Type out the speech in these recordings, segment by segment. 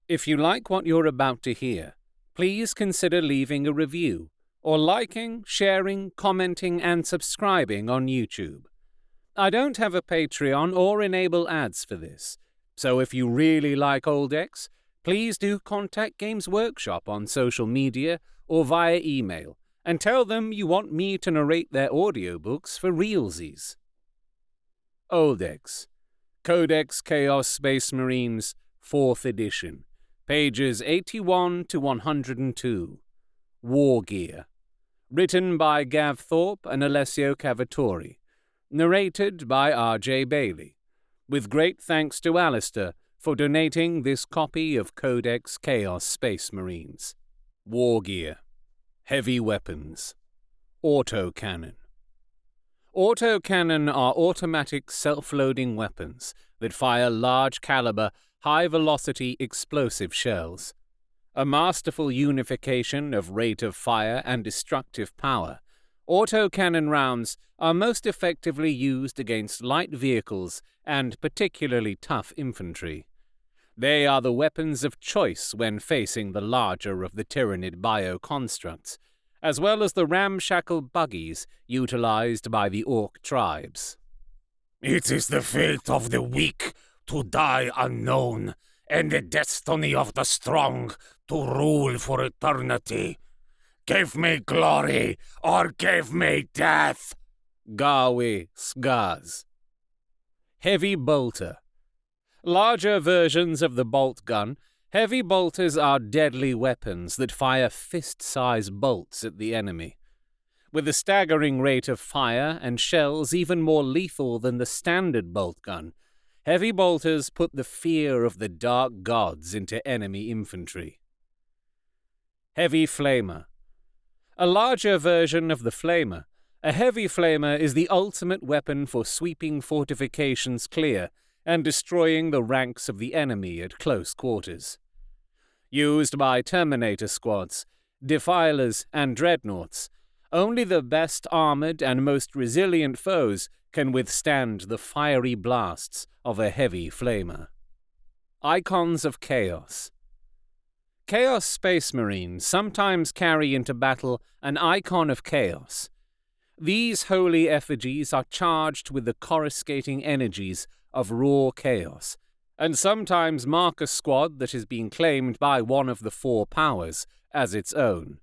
If you like what you're about to hear, please consider leaving a review, or liking, sharing, commenting, and subscribing on YouTube. I don't have a Patreon or enable ads for this, so if you really like Oldex, please do contact Games Workshop on social media or via email, and tell them you want me to narrate their audiobooks for realsies. Oldex, Codex Chaos Space Marines, 4th edition, pages 81 to 102. Wargear. Written by Gav Thorpe and Alessio Cavatore. Narrated by R.J. Bailey. With great thanks to Alistair for donating this copy of Codex Chaos Space Marines. Wargear. Heavy weapons. Autocannon. Autocannon are automatic self-loading weapons that fire large-caliber, high-velocity explosive shells. A masterful unification of rate of fire and destructive power, autocannon rounds are most effectively used against light vehicles and particularly tough infantry. They are the weapons of choice when facing the larger of the Tyranid bioconstructs, as well as the ramshackle buggies utilized by the Orc tribes. It is the fate of the weak to die unknown, and the destiny of the strong to rule for eternity. Give me glory, or give me death! Gawe Skaz. Heavy bolter. Larger versions of the bolt gun, heavy bolters are deadly weapons that fire fist-sized bolts at the enemy. With a staggering rate of fire and shells even more lethal than the standard bolt gun, heavy bolters put the fear of the dark gods into enemy infantry. Heavy flamer. A larger version of the flamer, a heavy flamer is the ultimate weapon for sweeping fortifications clear and destroying the ranks of the enemy at close quarters. Used by Terminator squads, defilers, and dreadnoughts, only the best armored and most resilient foes can withstand the fiery blasts of a heavy flamer. Icons of Chaos. Chaos Space Marines sometimes carry into battle an icon of chaos. These holy effigies are charged with the coruscating energies of raw chaos, and sometimes mark a squad that has been claimed by one of the four powers as its own.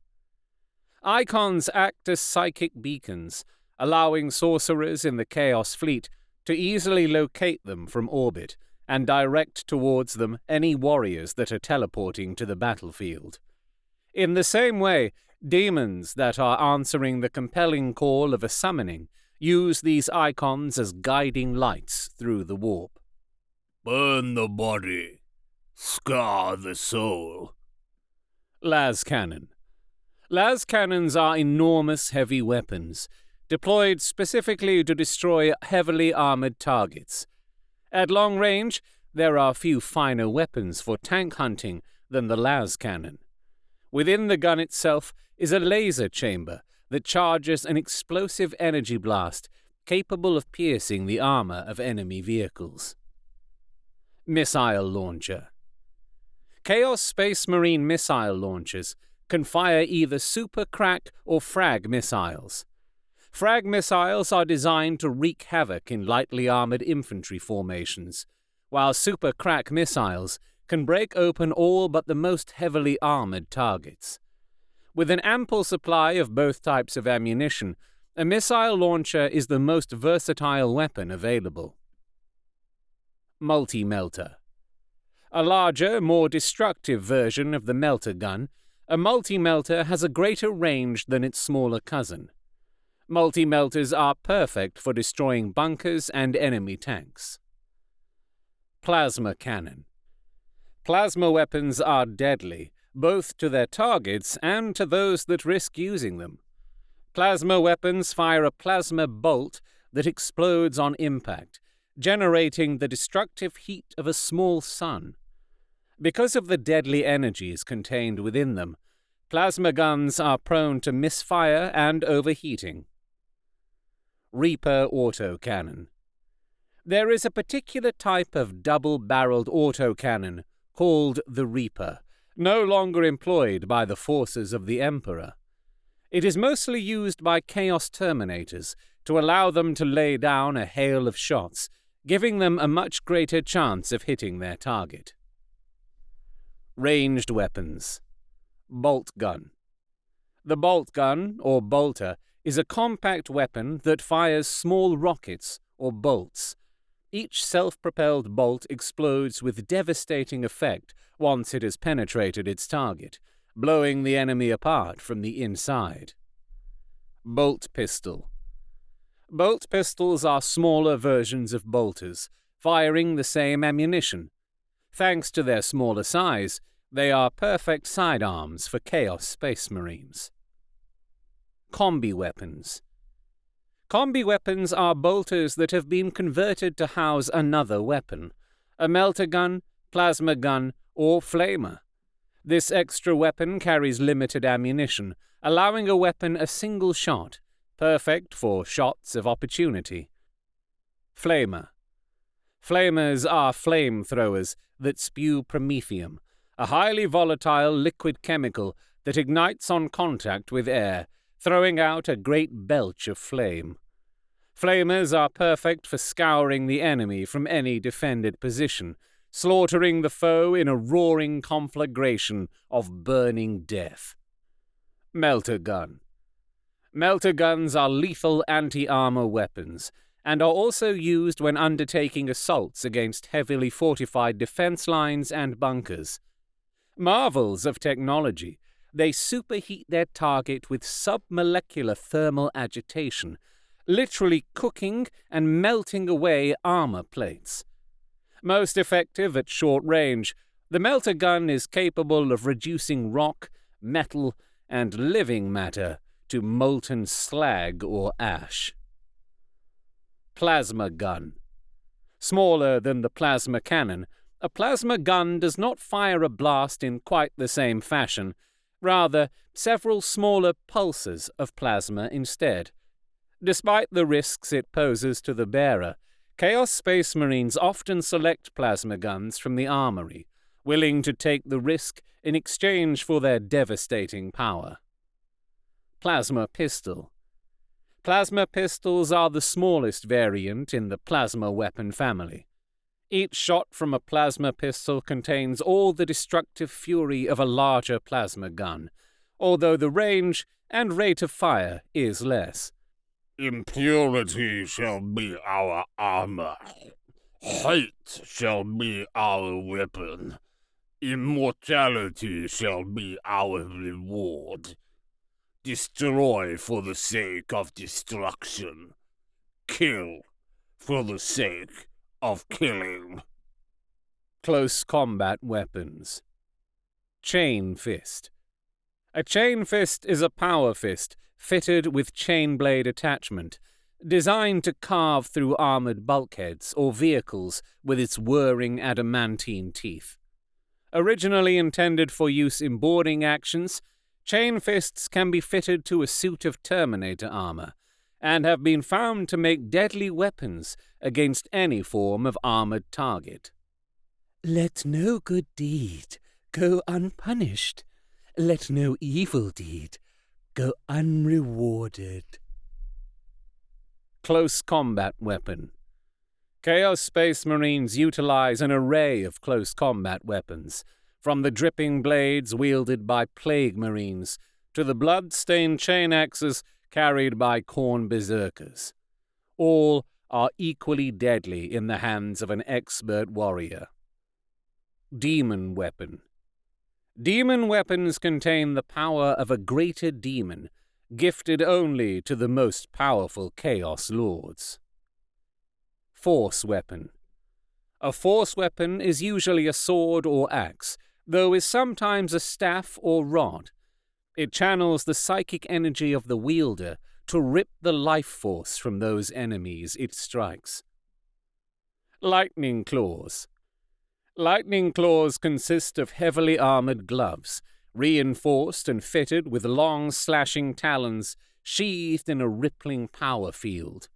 Icons act as psychic beacons, allowing sorcerers in the Chaos Fleet to easily locate them from orbit and direct towards them any warriors that are teleporting to the battlefield. In the same way, demons that are answering the compelling call of a summoning use these icons as guiding lights through the warp. Burn the body, scar the soul. Las cannon. Las cannons are enormous heavy weapons, deployed specifically to destroy heavily armored targets. At long range, there are few finer weapons for tank hunting than the las cannon. Within the gun itself is a laser chamber that charges an explosive energy blast capable of piercing the armor of enemy vehicles. Missile launcher. Chaos Space Marine missile launchers can fire either super crack or frag missiles. Frag missiles are designed to wreak havoc in lightly armored infantry formations, while super crack missiles can break open all but the most heavily armored targets. With an ample supply of both types of ammunition, a missile launcher is the most versatile weapon available. Multi-melter. A larger, more destructive version of the melter gun, a multi-melter has a greater range than its smaller cousin. Multi-melters are perfect for destroying bunkers and enemy tanks. Plasma cannon. Plasma weapons are deadly, both to their targets and to those that risk using them. Plasma weapons fire a plasma bolt that explodes on impact, generating the destructive heat of a small sun. Because of the deadly energies contained within them, plasma guns are prone to misfire and overheating. Reaper autocannon. There is a particular type of double-barreled autocannon called the Reaper, no longer employed by the forces of the Emperor. It is mostly used by Chaos Terminators to allow them to lay down a hail of shots, giving them a much greater chance of hitting their target. Ranged weapons. Bolt gun. The bolt gun, or bolter, is a compact weapon that fires small rockets, or bolts. Each self-propelled bolt explodes with devastating effect once it has penetrated its target, blowing the enemy apart from the inside. Bolt pistol. Bolt pistols are smaller versions of bolters, firing the same ammunition. Thanks to their smaller size, they are perfect sidearms for Chaos Space Marines. Combi weapons. Combi weapons are bolters that have been converted to house another weapon, a melter gun, plasma gun, or flamer. This extra weapon carries limited ammunition, allowing a weapon a single shot, perfect for shots of opportunity. Flamer. Flamers are flamethrowers that spew promethium, a highly volatile liquid chemical that ignites on contact with air, throwing out a great belch of flame. Flamers are perfect for scouring the enemy from any defended position, slaughtering the foe in a roaring conflagration of burning death. Melter gun. Melter guns are lethal anti-armor weapons, and are also used when undertaking assaults against heavily fortified defense lines and bunkers. Marvels of technology, they superheat their target with submolecular thermal agitation, literally cooking and melting away armor plates. Most effective at short range, the melter gun is capable of reducing rock, metal, and living matter to molten slag or ash. Plasma gun. Smaller than the plasma cannon, a plasma gun does not fire a blast in quite the same fashion, rather several smaller pulses of plasma instead. Despite the risks it poses to the bearer, Chaos Space Marines often select plasma guns from the armory, willing to take the risk in exchange for their devastating power. Plasma pistol. Plasma pistols are the smallest variant in the plasma weapon family. Each shot from a plasma pistol contains all the destructive fury of a larger plasma gun, although the range and rate of fire is less. Impurity shall be our armor. Hate shall be our weapon. Immortality shall be our reward. Destroy for the sake of destruction. Kill for the sake of killing. Close combat weapons. Chain fist. A chain fist is a power fist fitted with chain blade attachment, designed to carve through armored bulkheads or vehicles with its whirring adamantine teeth. Originally intended for use in boarding actions, chain fists can be fitted to a suit of Terminator armor, and have been found to make deadly weapons against any form of armored target. Let no good deed go unpunished. Let no evil deed go unrewarded. Close combat weapon. Chaos Space Marines utilize an array of close combat weapons, from the dripping blades wielded by Plague Marines to the blood-stained chain axes carried by Khorne Berserkers. All are equally deadly in the hands of an expert warrior. Demon weapon. Demon weapons contain the power of a greater demon, gifted only to the most powerful Chaos Lords. Force weapon. A force weapon is usually a sword or axe, though is sometimes a staff or rod. It channels the psychic energy of the wielder to rip the life force from those enemies it strikes. Lightning claws. Lightning claws consist of heavily armored gloves, reinforced and fitted with long slashing talons sheathed in a rippling power field.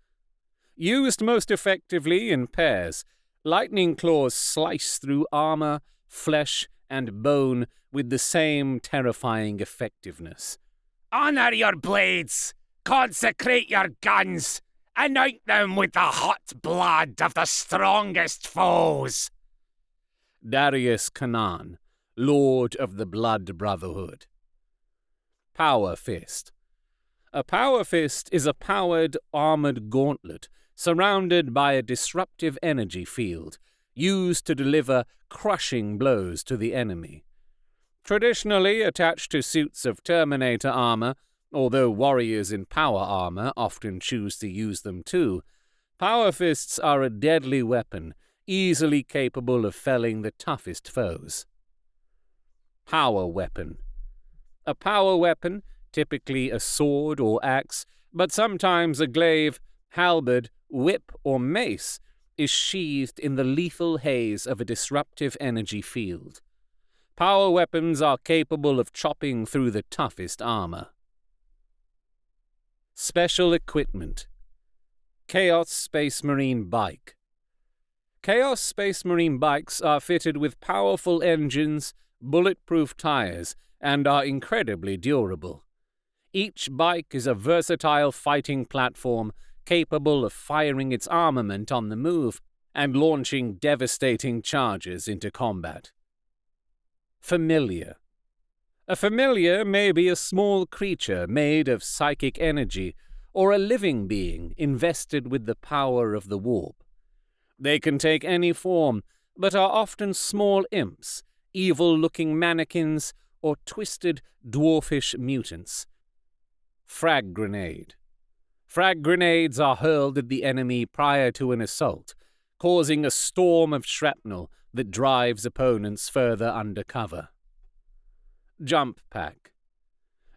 Used most effectively in pairs, lightning claws slice through armor, flesh and bone with the same terrifying effectiveness. Honor your blades! Consecrate your guns! Anoint them with the hot blood of the strongest foes! Darius Canaan, Lord of the Blood Brotherhood. Power Fist. A Power Fist is a powered, armored gauntlet surrounded by a disruptive energy field, used to deliver crushing blows to the enemy. Traditionally attached to suits of Terminator armor, although warriors in power armor often choose to use them too, Power Fists are a deadly weapon, easily capable of felling the toughest foes. Power Weapon. A power weapon, typically a sword or axe, but sometimes a glaive, halberd, whip, or mace, is sheathed in the lethal haze of a disruptive energy field. Power weapons are capable of chopping through the toughest armor. Special Equipment. Chaos Space Marine Bike. Chaos Space Marine bikes are fitted with powerful engines, bulletproof tires, and are incredibly durable. Each bike is a versatile fighting platform capable of firing its armament on the move and launching devastating charges into combat. Familiar. A familiar may be a small creature made of psychic energy or a living being invested with the power of the warp. They can take any form, but are often small imps, evil-looking mannequins, or twisted, dwarfish mutants. Frag Grenade. Frag grenades are hurled at the enemy prior to an assault, causing a storm of shrapnel that drives opponents further under cover. Jump Pack.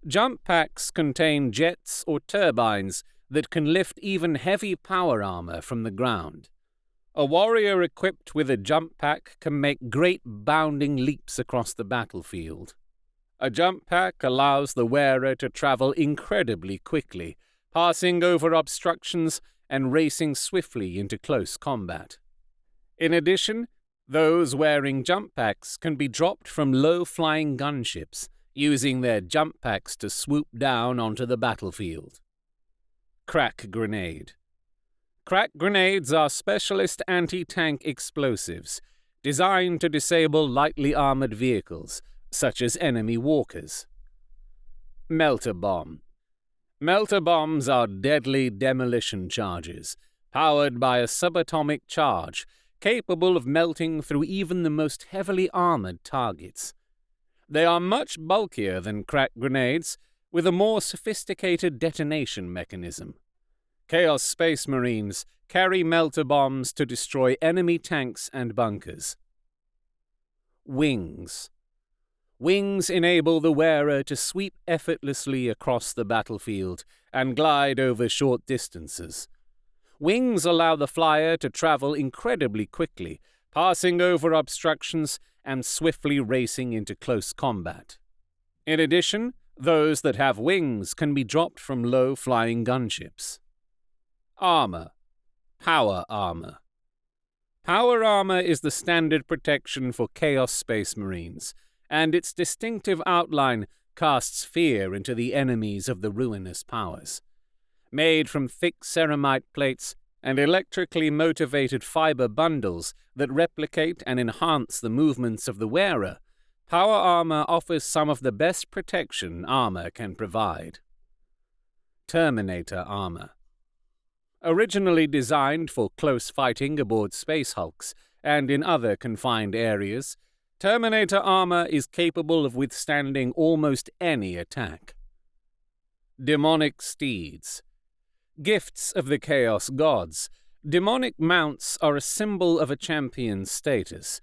Jump packs contain jets or turbines that can lift even heavy power armor from the ground. A warrior equipped with a jump pack can make great bounding leaps across the battlefield. A jump pack allows the wearer to travel incredibly quickly, passing over obstructions and racing swiftly into close combat. In addition, those wearing jump packs can be dropped from low-flying gunships, using their jump packs to swoop down onto the battlefield. Crack Grenade. Crack grenades are specialist anti-tank explosives, designed to disable lightly armored vehicles, such as enemy walkers. Melter Bomb. Melter bombs are deadly demolition charges, powered by a subatomic charge, capable of melting through even the most heavily armored targets. They are much bulkier than crack grenades, with a more sophisticated detonation mechanism. Chaos Space Marines carry melter bombs to destroy enemy tanks and bunkers. Wings. Wings enable the wearer to sweep effortlessly across the battlefield and glide over short distances. Wings allow the flyer to travel incredibly quickly, passing over obstructions and swiftly racing into close combat. In addition, those that have wings can be dropped from low-flying gunships. Armor. Power Armor. Power armor is the standard protection for Chaos Space Marines, and its distinctive outline casts fear into the enemies of the ruinous powers. Made from thick ceramite plates and electrically motivated fiber bundles that replicate and enhance the movements of the wearer, power armor offers some of the best protection armor can provide. Terminator Armor. Originally designed for close fighting aboard space hulks and in other confined areas, Terminator armor is capable of withstanding almost any attack. Demonic Steeds. Gifts of the Chaos Gods, demonic mounts are a symbol of a champion's status.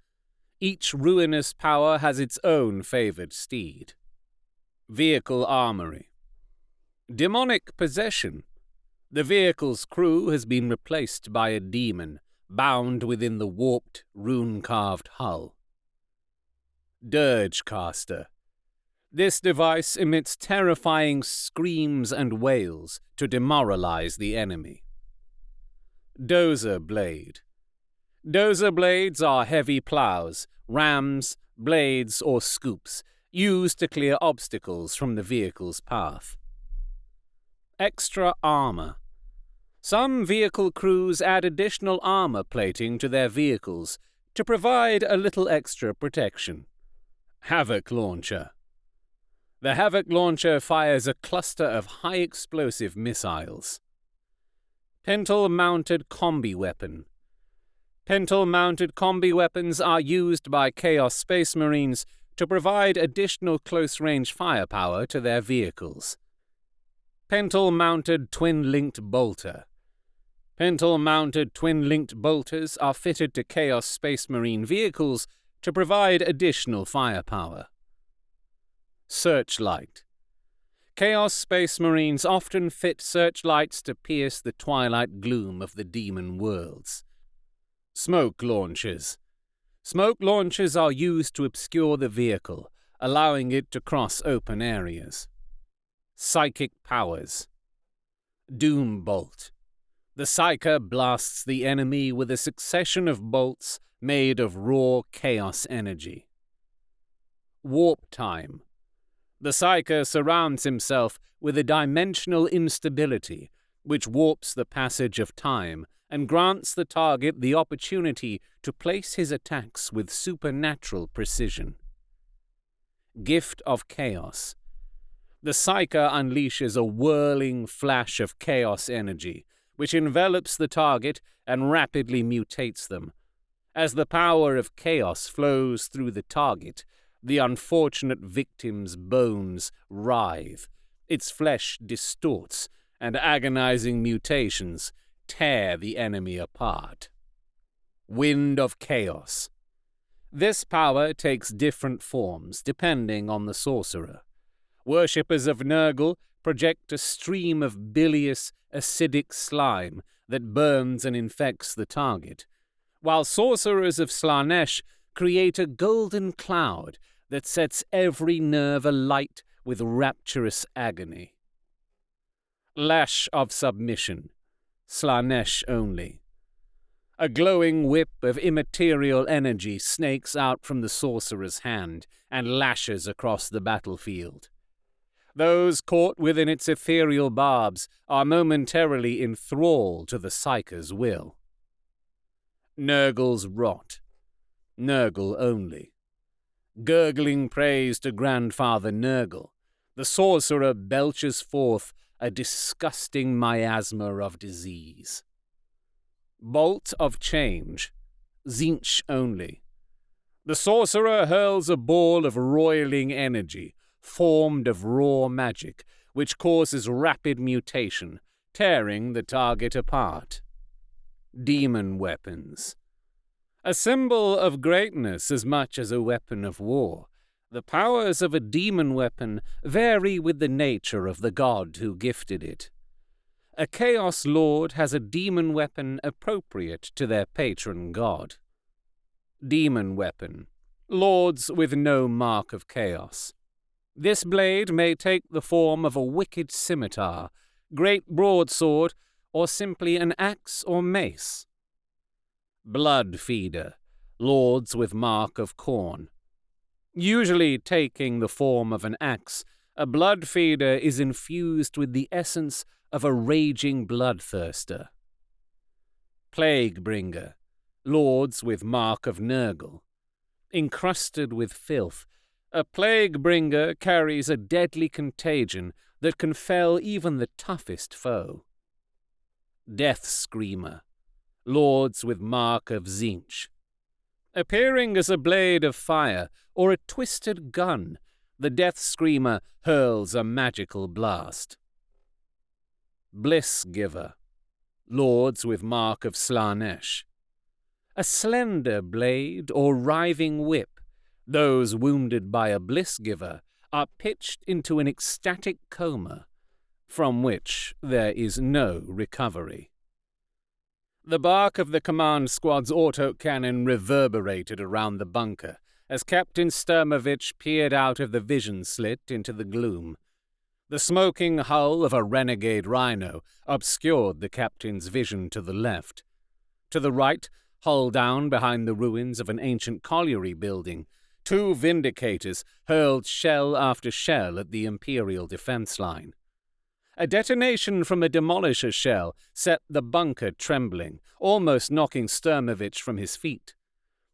Each ruinous power has its own favored steed. Vehicle Armory. Demonic Possession. The vehicle's crew has been replaced by a demon, bound within the warped, rune-carved hull. Dirge Caster. This device emits terrifying screams and wails to demoralize the enemy. Dozer Blade. Dozer blades are heavy plows, rams, blades, or scoops, used to clear obstacles from the vehicle's path. Extra armor. Some vehicle crews add additional armor plating to their vehicles to provide a little extra protection. Havoc Launcher. The Havoc Launcher fires a cluster of high-explosive missiles. Pintle-mounted combi weapon. Pintle-mounted combi weapons are used by Chaos Space Marines to provide additional close-range firepower to their vehicles. Pintle-mounted twin-linked bolter. Pintle-mounted twin-linked bolters are fitted to Chaos Space Marine vehicles to provide additional firepower. Searchlight. Chaos Space Marines often fit searchlights to pierce the twilight gloom of the demon worlds. Smoke launchers. Smoke launchers are used to obscure the vehicle, allowing it to cross open areas. Psychic powers. Doom Bolt. The Psyker blasts the enemy with a succession of bolts made of raw chaos energy. Warp Time. The Psyker surrounds himself with a dimensional instability which warps the passage of time and grants the target the opportunity to place his attacks with supernatural precision. Gift of Chaos. The Psyker unleashes a whirling flash of chaos energy, which envelops the target and rapidly mutates them. As the power of chaos flows through the target, the unfortunate victim's bones writhe, its flesh distorts, and agonizing mutations tear the enemy apart. Wind of Chaos. This power takes different forms depending on the sorcerer. Worshippers of Nurgle project a stream of bilious, acidic slime that burns and infects the target, while sorcerers of Slaanesh create a golden cloud that sets every nerve alight with rapturous agony. Lash of Submission. Slaanesh only. A glowing whip of immaterial energy snakes out from the sorcerer's hand and lashes across the battlefield. Those caught within its ethereal barbs are momentarily in thrall to the Psyker's will. Nurgle's Rot. Nurgle only. Gurgling praise to Grandfather Nurgle, the sorcerer belches forth a disgusting miasma of disease. Bolt of Change. Tzeentch only. The sorcerer hurls a ball of roiling energy, formed of raw magic, which causes rapid mutation, tearing the target apart. Demon Weapons. A symbol of greatness as much as a weapon of war, the powers of a demon weapon vary with the nature of the god who gifted it. A Chaos Lord has a demon weapon appropriate to their patron god. Demon Weapon. Lords with no mark of chaos. This blade may take the form of a wicked scimitar, great broadsword, or simply an axe or mace. Blood Feeder. Lords with mark of corn. Usually taking the form of an axe, a blood feeder is infused with the essence of a raging bloodthirster. Plague Bringer. Lords with mark of Nurgle. Encrusted with filth, a plague bringer carries a deadly contagion that can fell even the toughest foe. Death Screamer. Lords with mark of Tzeentch. Appearing as a blade of fire or a twisted gun, the Death Screamer hurls a magical blast. Bliss Giver. Lords with mark of Slaanesh. A slender blade or writhing whip, those wounded by a Bliss Giver are pitched into an ecstatic coma, from which there is no recovery. The bark of the command squad's autocannon reverberated around the bunker as Captain Sturmovich peered out of the vision slit into the gloom. The smoking hull of a renegade rhino obscured the captain's vision to the left. To the right, hull down behind the ruins of an ancient colliery building, 2 Vindicators hurled shell after shell at the Imperial defense line. A detonation from a demolisher shell set the bunker trembling, almost knocking Sturmovich from his feet.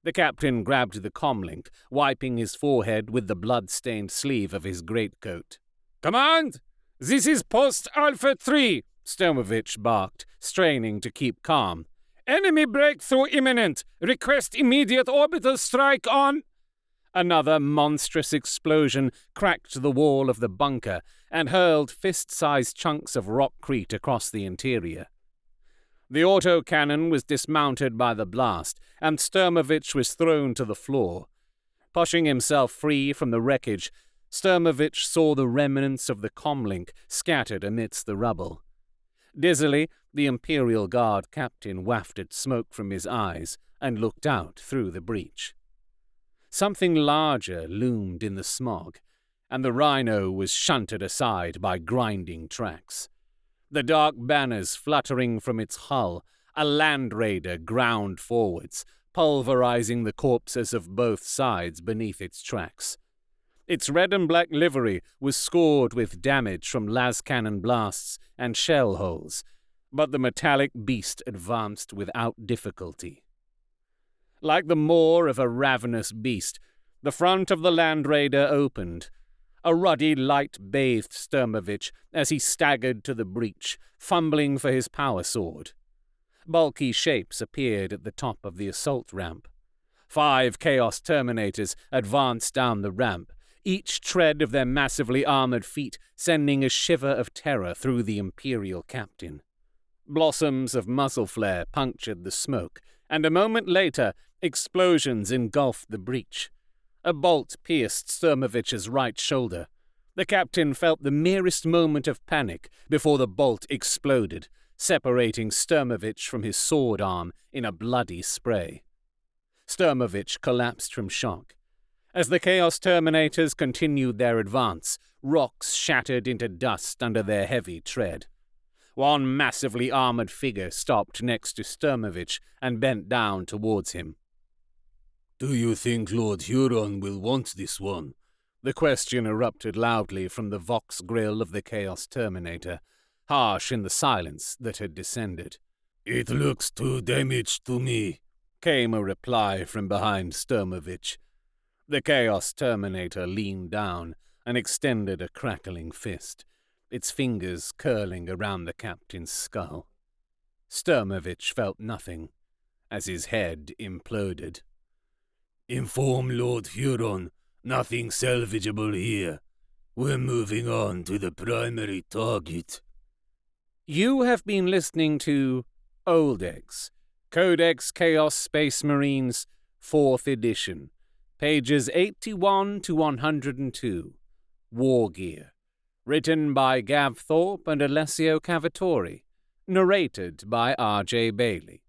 The captain grabbed the comlink, wiping his forehead with the blood-stained sleeve of his greatcoat. "Command! This is Post Alpha 3, Sturmovich barked, straining to keep calm. "Enemy breakthrough imminent! Request immediate orbital strike on—" Another monstrous explosion cracked the wall of the bunker and hurled fist-sized chunks of rockcrete across the interior. The autocannon was dismounted by the blast, and Sturmovich was thrown to the floor. Pushing himself free from the wreckage, Sturmovich saw the remnants of the comlink scattered amidst the rubble. Dizzily, the Imperial Guard captain wafted smoke from his eyes and looked out through the breach. Something larger loomed in the smog, and the Rhino was shunted aside by grinding tracks. The dark banners fluttering from its hull, a land raider ground forwards, pulverizing the corpses of both sides beneath its tracks. Its red and black livery was scored with damage from las-cannon blasts and shell holes, but the metallic beast advanced without difficulty. Like the maw of a ravenous beast, the front of the Land Raider opened. A ruddy light bathed Sturmovich as he staggered to the breach, fumbling for his power sword. Bulky shapes appeared at the top of the assault ramp. 5 Chaos Terminators advanced down the ramp, each tread of their massively armored feet sending a shiver of terror through the Imperial captain. Blossoms of muzzle flare punctured the smoke, and a moment later, explosions engulfed the breach. A bolt pierced Sturmovich's right shoulder. The captain felt the merest moment of panic before the bolt exploded, separating Sturmovich from his sword arm in a bloody spray. Sturmovich collapsed from shock. As the Chaos Terminators continued their advance, rocks shattered into dust under their heavy tread. One massively armored figure stopped next to Sturmovich and bent down towards him. "Do you think Lord Huron will want this one?" The question erupted loudly from the Vox grill of the Chaos Terminator, harsh in the silence that had descended. "It looks too damaged to me," came a reply from behind Sturmovich. The Chaos Terminator leaned down and extended a crackling fist, its fingers curling around the captain's skull. Sturmovich felt nothing, as his head imploded. "Inform Lord Huron, nothing salvageable here. We're moving on to the primary target." You have been listening to Oldex, Codex Chaos Space Marines, 4th edition, pages 81 to 102, Wargear, written by Gav Thorpe and Alessio Cavatore, narrated by R.J. Bailey.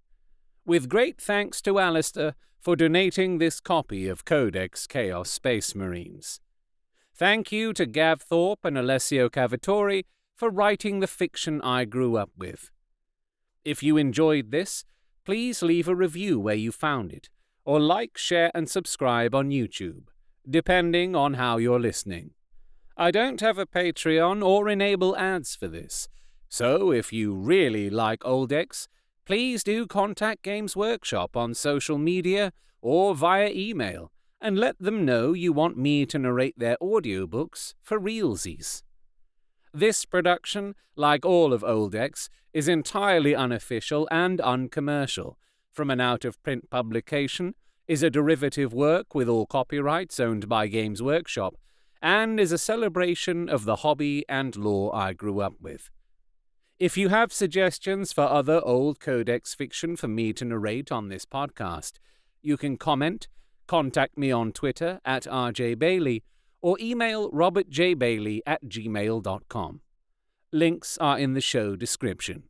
With great thanks to Alistair for donating this copy of Codex Chaos Space Marines. Thank you to Gav Thorpe and Alessio Cavatore for writing the fiction I grew up with. If you enjoyed this, please leave a review where you found it, or like, share, and subscribe on YouTube, depending on how you're listening. I don't have a Patreon or enable ads for this, so if you really like Oldex, please do contact Games Workshop on social media or via email, and let them know you want me to narrate their audiobooks for realsies. This production, like all of Oldex, is entirely unofficial and uncommercial, from an out-of-print publication, is a derivative work with all copyrights owned by Games Workshop, and is a celebration of the hobby and lore I grew up with. If you have suggestions for other old Codex fiction for me to narrate on this podcast, you can comment, contact me on Twitter at rjbailey, or email robertjbailey@gmail.com. Links are in the show description.